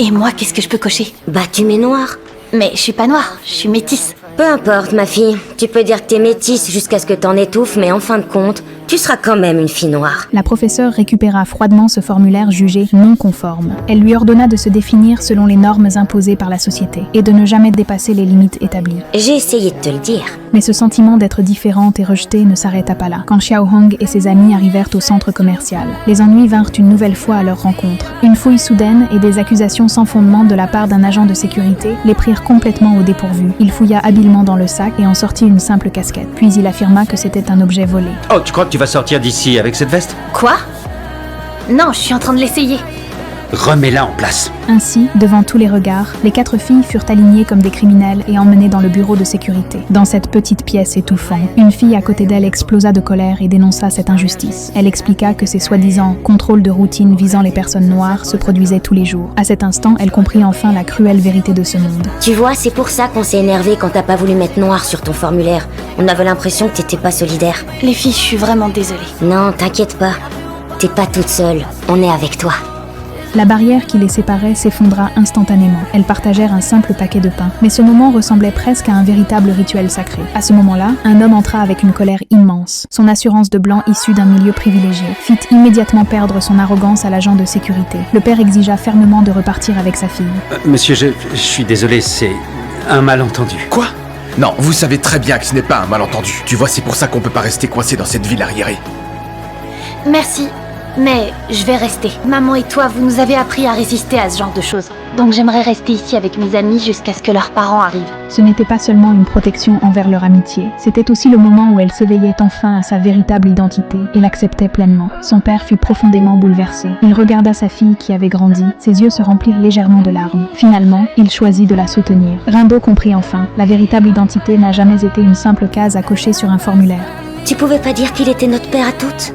Et moi, qu'est-ce que je peux cocher? Bah, tu mets noir. Mais je suis pas noire, je suis métisse. Peu importe, ma fille. Tu peux dire que t'es métisse jusqu'à ce que t'en étouffes, mais en fin de compte, tu seras quand même une fille noire. La professeure récupéra froidement ce formulaire jugé non conforme. Elle lui ordonna de se définir selon les normes imposées par la société et de ne jamais dépasser les limites établies. J'ai essayé de te le dire. Mais ce sentiment d'être différente et rejetée ne s'arrêta pas là. Quand Xiao Hong et ses amis arrivèrent au centre commercial, les ennuis vinrent une nouvelle fois à leur rencontre. Une fouille soudaine et des accusations sans fondement de la part d'un agent de sécurité les prirent complètement au dépourvu. Il fouilla habilement dans le sac et en sortit une simple casquette. Puis il affirma que c'était un objet volé. Oh, tu crois que tu vas sortir d'ici avec cette veste? Quoi? Non, je suis en train de l'essayer. Remets-la en place. Ainsi, devant tous les regards, les 4 filles furent alignées comme des criminels et emmenées dans le bureau de sécurité. Dans cette petite pièce étouffante, une fille à côté d'elle explosa de colère et dénonça cette injustice. Elle expliqua que ces soi-disant contrôles de routine visant les personnes noires se produisaient tous les jours. À cet instant, elle comprit enfin la cruelle vérité de ce monde. Tu vois, c'est pour ça qu'on s'est énervé quand t'as pas voulu mettre noir sur ton formulaire. On avait l'impression que t'étais pas solidaire. Les filles, je suis vraiment désolée. Non, t'inquiète pas. T'es pas toute seule. On est avec toi. La barrière qui les séparait s'effondra instantanément. Elles partagèrent un simple paquet de pain. Mais ce moment ressemblait presque à un véritable rituel sacré. À ce moment-là, un homme entra avec une colère immense. Son assurance de blanc issue d'un milieu privilégié fit immédiatement perdre son arrogance à l'agent de sécurité. Le père exigea fermement de repartir avec sa fille. Monsieur, je suis désolé, c'est un malentendu. Quoi? Non, vous savez très bien que ce n'est pas un malentendu. Tu vois, c'est pour ça qu'on peut pas rester coincé dans cette ville arriérée. Merci, mais je vais rester. Maman et toi, vous nous avez appris à résister à ce genre de choses. Donc j'aimerais rester ici avec mes amis jusqu'à ce que leurs parents arrivent. Ce n'était pas seulement une protection envers leur amitié, c'était aussi le moment où elle s'éveillait enfin à sa véritable identité et l'acceptait pleinement. Son père fut profondément bouleversé. Il regarda sa fille qui avait grandi, ses yeux se remplirent légèrement de larmes. Finalement, il choisit de la soutenir. Rindo comprit enfin, la véritable identité n'a jamais été une simple case à cocher sur un formulaire. Tu pouvais pas dire qu'il était notre père à toutes?